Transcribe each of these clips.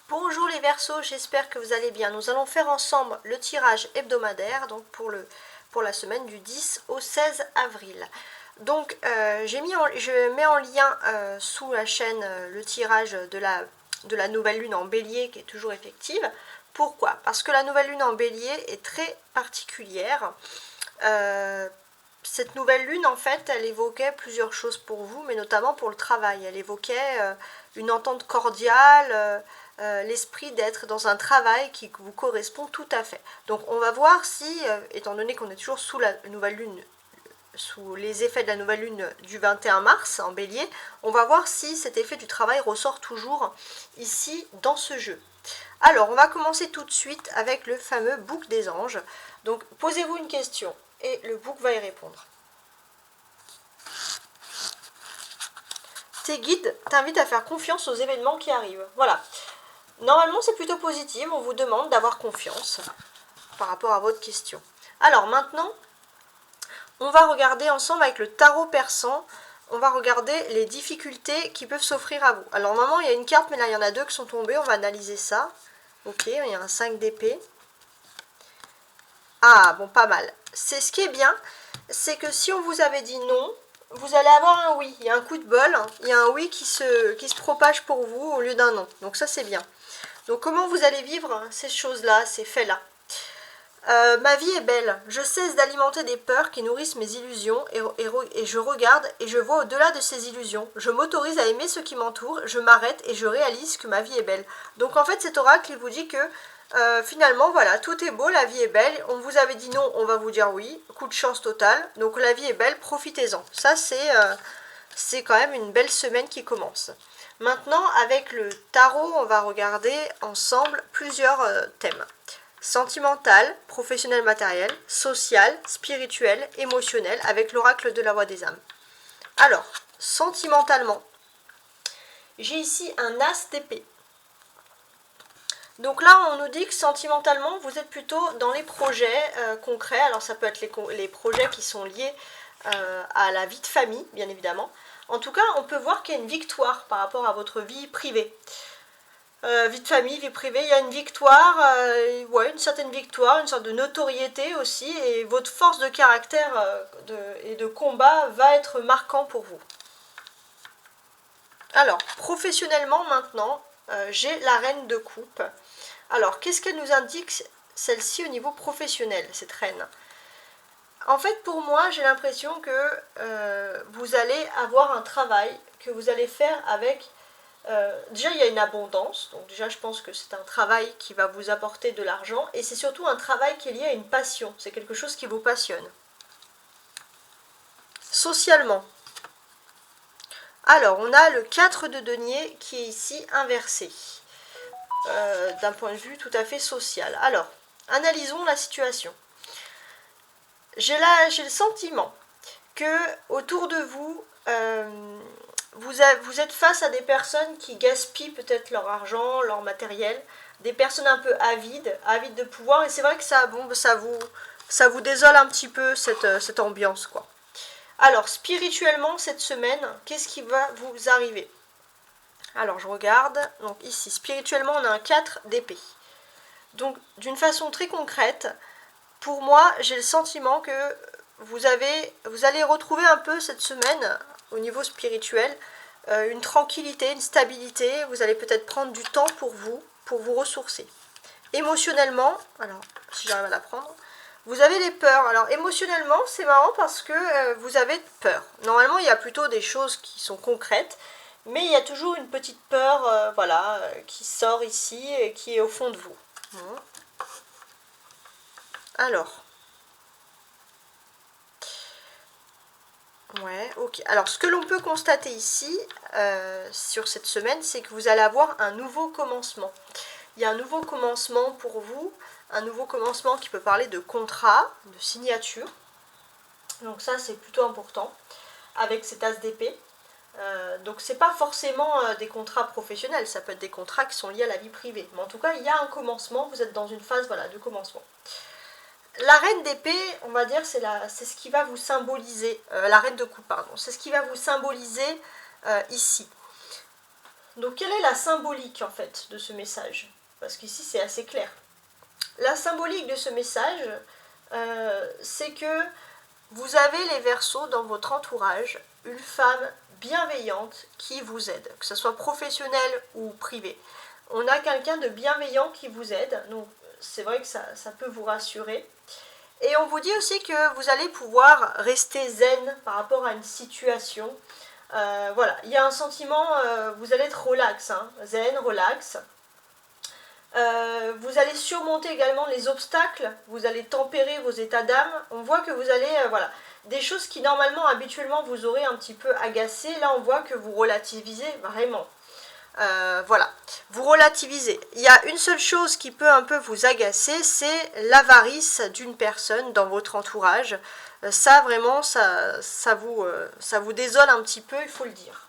Bonjour les Verseaux, j'espère que vous allez bien. Nous allons faire ensemble le tirage hebdomadaire donc pour la semaine du 10 au 16 avril. Donc je mets en lien sous la chaîne le tirage de la nouvelle lune en bélier qui est toujours effective. Pourquoi? Parce que la nouvelle lune en bélier est très particulière. Cette nouvelle lune, en fait, elle évoquait plusieurs choses pour vous, mais notamment pour le travail. Elle évoquait une entente cordiale, l'esprit d'être dans un travail qui vous correspond tout à fait. Donc on va voir si, étant donné qu'on est toujours sous la nouvelle lune, sous les effets de la nouvelle lune du 21 mars en bélier, on va voir si cet effet du travail ressort toujours ici dans ce jeu. Alors on va commencer tout de suite avec le fameux bouc des anges. Donc posez-vous une question et le bouc va y répondre. Tes guides t'invitent à faire confiance aux événements qui arrivent. Voilà. Normalement, c'est plutôt positif. On vous demande d'avoir confiance par rapport à votre question. Alors maintenant, on va regarder ensemble avec le tarot persan. On va regarder les difficultés qui peuvent s'offrir à vous. Alors normalement, il y a une carte, mais là, il y en a deux qui sont tombées. On va analyser ça. Ok, il y a un 5 d'épée. Ah, bon, pas mal. C'est ce qui est bien, c'est que si on vous avait dit non, vous allez avoir un oui. Il y a un coup de bol, il y a un oui qui se propage pour vous au lieu d'un non. Donc ça, c'est bien. Donc comment vous allez vivre ces choses-là, ces faits-là? Ma vie est belle. Je cesse d'alimenter des peurs qui nourrissent mes illusions et je regarde et je vois au-delà de ces illusions. Je m'autorise à aimer ce qui m'entoure, je m'arrête et je réalise que ma vie est belle. Donc en fait, cet oracle, il vous dit que finalement, voilà, tout est beau, la vie est belle. On vous avait dit non, on va vous dire oui. Coup de chance totale. Donc la vie est belle, profitez-en. Ça, c'est quand même une belle semaine qui commence. Maintenant, avec le tarot, on va regarder ensemble plusieurs thèmes. Sentimental, professionnel matériel, social, spirituel, émotionnel, avec l'oracle de la voix des âmes. Alors, sentimentalement, j'ai ici un as d'épée. Donc là, on nous dit que sentimentalement, vous êtes plutôt dans les projets concrets. Alors ça peut être les projets qui sont liés à la vie de famille, bien évidemment. En tout cas, on peut voir qu'il y a une victoire par rapport à votre vie privée. Vie de famille, vie privée, il y a une victoire, ouais, une certaine victoire, une sorte de notoriété aussi, et votre force de caractère et de combat va être marquant pour vous. Alors, professionnellement maintenant, j'ai la reine de coupe. Alors, qu'est-ce qu'elle nous indique, celle-ci, au niveau professionnel, cette reine? En fait, pour moi, j'ai l'impression que vous allez avoir un travail que vous allez faire avec... déjà, il y a une abondance, donc déjà, je pense que c'est un travail qui va vous apporter de l'argent, et c'est surtout un travail qui est lié à une passion, c'est quelque chose qui vous passionne. Socialement, alors, on a le 4 de denier qui est ici inversé, d'un point de vue tout à fait social. Alors, analysons la situation. J'ai le sentiment que autour de vous, vous êtes face à des personnes qui gaspillent peut-être leur argent, leur matériel, des personnes un peu avides de pouvoir, et c'est vrai que ça vous désole un petit peu cette ambiance, quoi. Alors, spirituellement, cette semaine, qu'est-ce qui va vous arriver? Alors, je regarde. Donc, ici, spirituellement, on a un 4 d'épée. Donc, d'une façon très concrète, pour moi, j'ai le sentiment que vous allez retrouver un peu cette semaine, au niveau spirituel, une tranquillité, une stabilité. Vous allez peut-être prendre du temps pour vous ressourcer. Émotionnellement, alors, si j'arrive à la prendre... Vous avez des peurs. Alors émotionnellement, c'est marrant parce que vous avez peur. Normalement, il y a plutôt des choses qui sont concrètes, mais il y a toujours une petite peur, voilà, qui sort ici et qui est au fond de vous. Alors. Ouais, ok. Alors, ce que l'on peut constater ici, sur cette semaine, c'est que vous allez avoir un nouveau commencement. Il y a un nouveau commencement pour vous, un nouveau commencement qui peut parler de contrat, de signature. Donc ça, c'est plutôt important, avec cet as d'épée. Donc c'est pas forcément des contrats professionnels, ça peut être des contrats qui sont liés à la vie privée. Mais en tout cas, il y a un commencement, vous êtes dans une phase, voilà, de commencement. La reine d'épée, on va dire, c'est ce qui va vous symboliser, la reine de coupe, pardon, c'est ce qui va vous symboliser ici. Donc quelle est la symbolique en fait de ce message? Parce qu'ici c'est assez clair. La symbolique de ce message, c'est que vous avez les Verseaux dans votre entourage, une femme bienveillante qui vous aide, que ce soit professionnel ou privé. On a quelqu'un de bienveillant qui vous aide, donc c'est vrai que ça peut vous rassurer. Et on vous dit aussi que vous allez pouvoir rester zen par rapport à une situation. Voilà, il y a un sentiment, vous allez être relax, hein, zen, relax. Vous allez surmonter également les obstacles, vous allez tempérer vos états d'âme. On voit que vous allez, voilà, des choses qui normalement, habituellement, vous auraient un petit peu agacé. Là, on voit que vous relativisez vraiment. Voilà, vous relativisez. Il y a une seule chose qui peut un peu vous agacer, c'est l'avarice d'une personne dans votre entourage. Ça, vraiment, ça vous désole un petit peu, il faut le dire.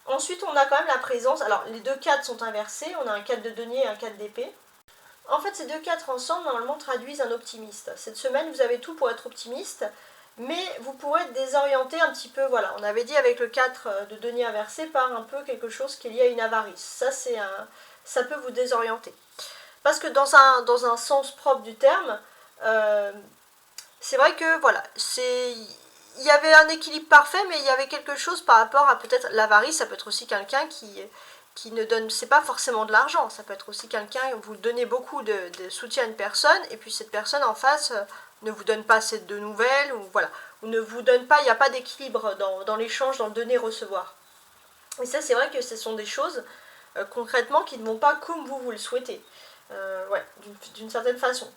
Ensuite, on a quand même la présence, alors les deux cadres sont inversés, on a un cadre de denier et un cadre d'épée. En fait, ces deux cadres ensemble, normalement, traduisent un optimiste. Cette semaine, vous avez tout pour être optimiste, mais vous pourrez être désorienté un petit peu, voilà. On avait dit avec le 4 de denier inversé par un peu quelque chose qui est lié à une avarice. Ça peut vous désorienter. Parce que dans un sens propre du terme, c'est vrai que, voilà, il y avait un équilibre parfait, mais il y avait quelque chose par rapport à peut-être l'avarice. Ça peut être aussi quelqu'un qui ne donne, c'est pas forcément de l'argent, ça peut être aussi quelqu'un, vous donnez beaucoup de soutien à une personne, et puis cette personne en face ne vous donne pas assez de nouvelles, ou voilà, ou ne vous donne pas, il n'y a pas d'équilibre dans l'échange, dans le donner-recevoir. Et ça, c'est vrai que ce sont des choses, concrètement, qui ne vont pas comme vous le souhaitez, ouais, d'une certaine façon.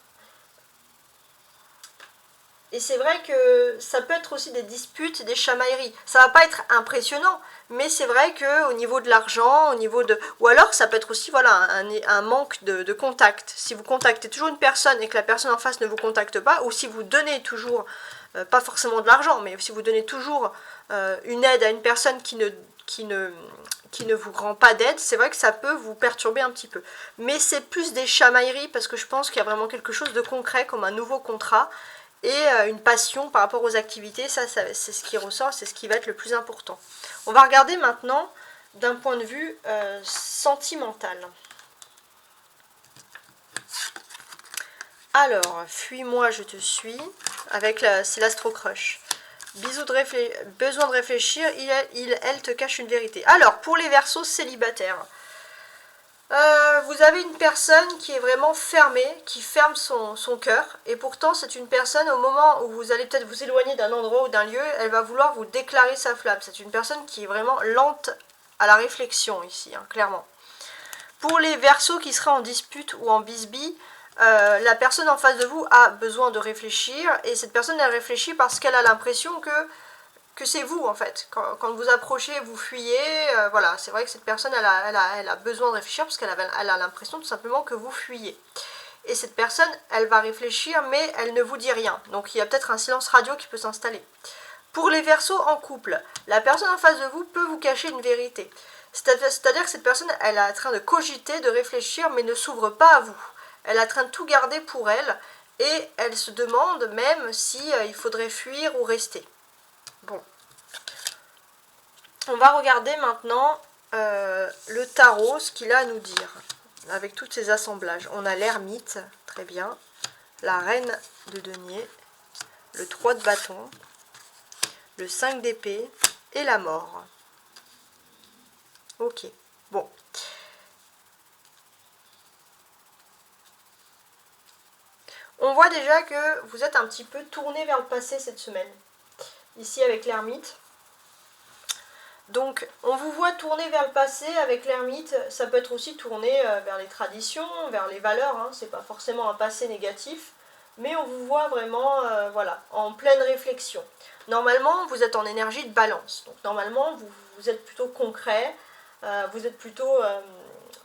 Et c'est vrai que ça peut être aussi des disputes, des chamailleries. Ça va pas être impressionnant, mais c'est vrai qu'au niveau de l'argent, au niveau de... Ou alors ça peut être aussi voilà, un manque de contact. Si vous contactez toujours une personne et que la personne en face ne vous contacte pas, ou si vous donnez toujours, pas forcément de l'argent, mais si vous donnez toujours une aide à une personne qui ne vous rend pas d'aide, c'est vrai que ça peut vous perturber un petit peu. Mais c'est plus des chamailleries, parce que je pense qu'il y a vraiment quelque chose de concret, comme un nouveau contrat, et une passion par rapport aux activités, ça c'est ce qui ressort, c'est ce qui va être le plus important. On va regarder maintenant d'un point de vue sentimental. Alors, fuis-moi, je te suis, c'est l'astro-crush. Besoin de réfléchir, elle te cache une vérité. Alors, pour les Verseaux célibataires, vous avez une personne qui est vraiment fermée, qui ferme son cœur, et pourtant c'est une personne, au moment où vous allez peut-être vous éloigner d'un endroit ou d'un lieu, elle va vouloir vous déclarer sa flamme. C'est une personne qui est vraiment lente à la réflexion ici, hein, clairement. Pour les Verseaux qui seraient en dispute ou en bisbille, la personne en face de vous a besoin de réfléchir, et cette personne elle réfléchit parce qu'elle a l'impression que c'est vous en fait. Quand vous approchez, vous fuyez, voilà, c'est vrai que cette personne elle a besoin de réfléchir parce qu'elle a l'impression tout simplement que vous fuyez. Et cette personne, elle va réfléchir, mais elle ne vous dit rien. Donc il y a peut-être un silence radio qui peut s'installer. Pour les Verseaux en couple, la personne en face de vous peut vous cacher une vérité. C'est-à-dire que cette personne, elle est en train de cogiter, de réfléchir, mais ne s'ouvre pas à vous. Elle est en train de tout garder pour elle, et elle se demande même si il faudrait fuir ou rester. Bon. On va regarder maintenant le tarot, ce qu'il a à nous dire, avec tous ces assemblages. On a l'ermite, très bien, la reine de denier, le 3 de bâton, le 5 d'épée et la mort. Ok, bon. On voit déjà que vous êtes un petit peu tourné vers le passé cette semaine. Ici avec l'ermite. Donc, on vous voit tourner vers le passé avec l'ermite. Ça peut être aussi tourné vers les traditions, vers les valeurs. Hein. C'est pas forcément un passé négatif. Mais on vous voit vraiment voilà, en pleine réflexion. Normalement, vous êtes en énergie de balance. Donc, normalement, vous êtes plutôt concret. Vous êtes plutôt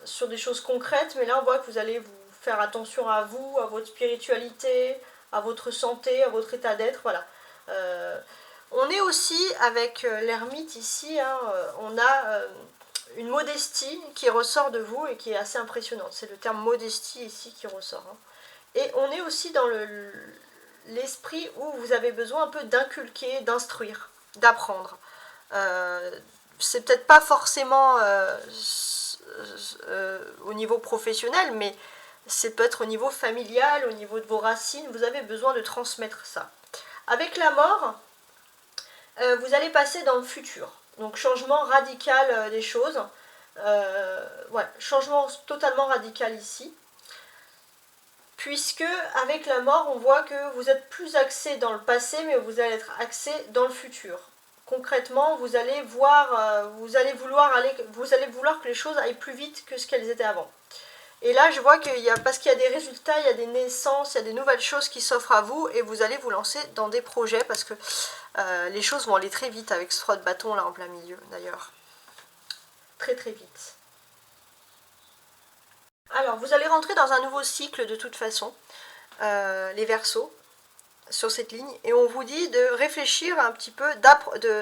sur des choses concrètes. Mais là, on voit que vous allez vous faire attention à vous, à votre spiritualité, à votre santé, à votre état d'être. Voilà. On est aussi avec l'ermite ici, hein, on a une modestie qui ressort de vous et qui est assez impressionnante. C'est le terme modestie ici qui ressort. Hein. Et on est aussi dans l'esprit où vous avez besoin un peu d'inculquer, d'instruire, d'apprendre. c'est peut-être pas forcément au niveau professionnel, mais c'est peut-être au niveau familial, au niveau de vos racines, vous avez besoin de transmettre ça. Avec la mort, vous allez passer dans le futur. Donc changement radical des choses. Voilà, changement totalement radical ici. Puisque avec la mort, on voit que vous êtes plus axé dans le passé, mais vous allez être axé dans le futur. Concrètement, vous allez voir, vous allez vouloir que les choses aillent plus vite que ce qu'elles étaient avant. Et là, je vois qu'il y a, parce qu'il y a des résultats, il y a des naissances, il y a des nouvelles choses qui s'offrent à vous, et vous allez vous lancer dans des projets, parce que les choses vont aller très vite avec ce 3 de bâton là en plein milieu, d'ailleurs. Très très vite. Alors, vous allez rentrer dans un nouveau cycle de toute façon, les Verseaux, sur cette ligne, et on vous dit de réfléchir un petit peu,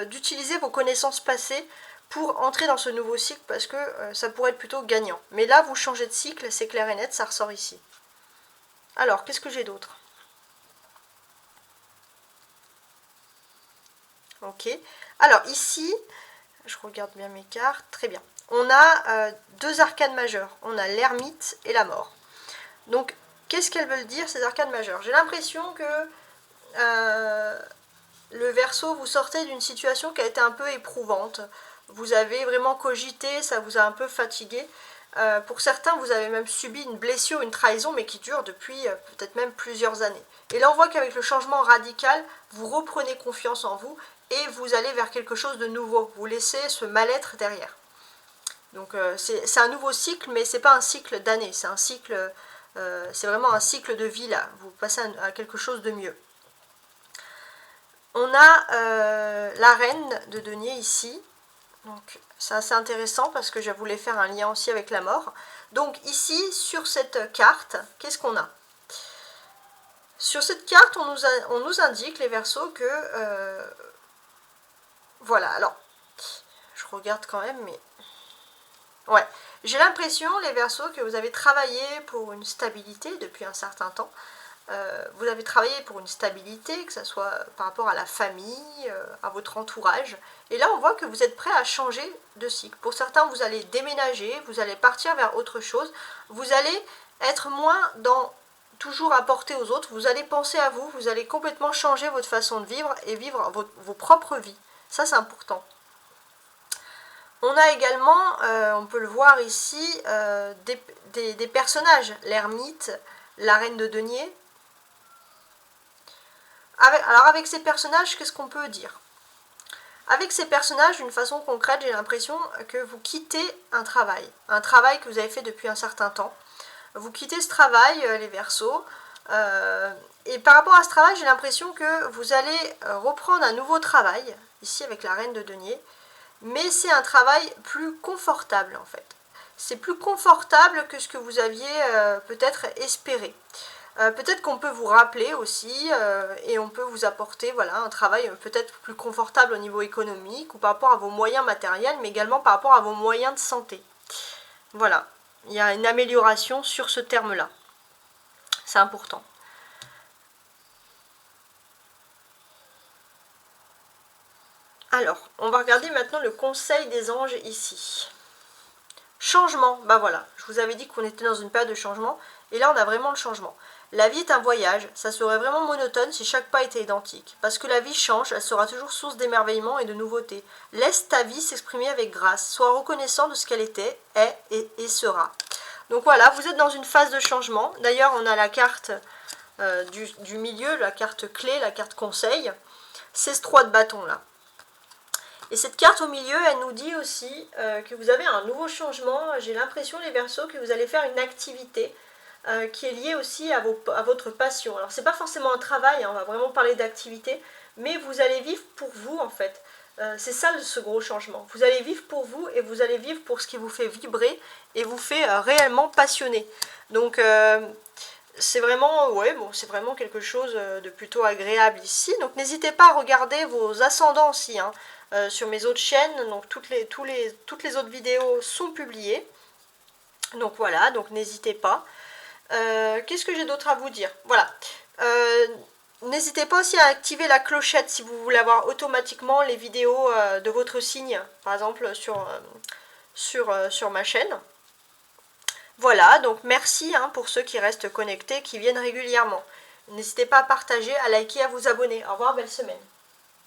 d'utiliser vos connaissances passées pour entrer dans ce nouveau cycle, parce que ça pourrait être plutôt gagnant. Mais là, vous changez de cycle, c'est clair et net, ça ressort ici. Alors, qu'est-ce que j'ai d'autre? Ok. Alors, ici, je regarde bien mes cartes, très bien. On a deux arcanes majeures. On a l'ermite et la mort. Donc, qu'est-ce qu'elles veulent dire, ces arcanes majeures? J'ai l'impression que le Verseau, vous sortez d'une situation qui a été un peu éprouvante. Vous avez vraiment cogité, ça vous a un peu fatigué. Pour certains, vous avez même subi une blessure, une trahison, mais qui dure depuis peut-être même plusieurs années. Et là, on voit qu'avec le changement radical, vous reprenez confiance en vous et vous allez vers quelque chose de nouveau. Vous laissez ce mal-être derrière. Donc, c'est un nouveau cycle, mais c'est pas un cycle d'années. C'est un cycle, c'est vraiment un cycle de vie, là. Vous passez à quelque chose de mieux. On a la reine de denier ici. Donc c'est assez intéressant parce que je voulais faire un lien aussi avec la mort. Donc ici, sur cette carte, qu'est-ce qu'on a? Sur cette carte, on nous indique, les Verseaux, que... voilà, alors, je regarde quand même, mais... Ouais, j'ai l'impression, les Verseaux, que vous avez travaillé pour une stabilité depuis un certain temps. Vous avez travaillé pour une stabilité, que ce soit par rapport à la famille, à votre entourage. Et là, on voit que vous êtes prêt à changer de cycle. Pour certains, vous allez déménager, vous allez partir vers autre chose. Vous allez être moins dans toujours apporter aux autres. Vous allez penser à vous, vous allez complètement changer votre façon de vivre et vivre vos propres vies. Ça, c'est important. On a également, on peut le voir ici, des personnages. L'ermite, la reine de denier. Alors avec ces personnages, qu'est-ce qu'on peut dire? Avec ces personnages, d'une façon concrète, j'ai l'impression que vous quittez un travail que vous avez fait depuis un certain temps. Vous quittez ce travail, les Verseaux, et par rapport à ce travail, j'ai l'impression que vous allez reprendre un nouveau travail, ici avec la reine de denier, mais c'est un travail plus confortable en fait. C'est plus confortable que ce que vous aviez peut-être espéré. Peut-être qu'on peut vous rappeler aussi et on peut vous apporter voilà, un travail peut-être plus confortable au niveau économique ou par rapport à vos moyens matériels, mais également par rapport à vos moyens de santé. Voilà, il y a une amélioration sur ce terme-là. C'est important. Alors, on va regarder maintenant le conseil des anges ici. Changement, bah voilà, je vous avais dit qu'on était dans une période de changement, et là on a vraiment le changement. La vie est un voyage, ça serait vraiment monotone si chaque pas était identique. Parce que la vie change, elle sera toujours source d'émerveillement et de nouveautés. Laisse ta vie s'exprimer avec grâce, sois reconnaissant de ce qu'elle était, est et sera. Donc voilà, vous êtes dans une phase de changement. D'ailleurs, on a la carte du milieu, la carte clé, la carte conseil. C'est ce 3 de bâton là. Et cette carte au milieu, elle nous dit aussi que vous avez un nouveau changement. J'ai l'impression, les Verseaux, que vous allez faire une activité qui est liée aussi à votre passion. Alors, c'est pas forcément un travail, hein, on va vraiment parler d'activité, mais vous allez vivre pour vous, en fait. C'est ça ce gros changement. Vous allez vivre pour vous et vous allez vivre pour ce qui vous fait vibrer et vous fait réellement passionner. Donc, c'est vraiment, ouais, bon, c'est vraiment quelque chose de plutôt agréable ici. Donc, n'hésitez pas à regarder vos ascendants aussi, hein. Sur mes autres chaînes, donc toutes les autres vidéos sont publiées. Donc voilà, donc n'hésitez pas. Qu'est-ce que j'ai d'autre à vous dire? Voilà. N'hésitez pas aussi à activer la clochette si vous voulez avoir automatiquement les vidéos de votre signe, par exemple sur ma chaîne. Voilà, donc merci pour ceux qui restent connectés, qui viennent régulièrement. N'hésitez pas à partager, à liker, à vous abonner. Au revoir, belle semaine.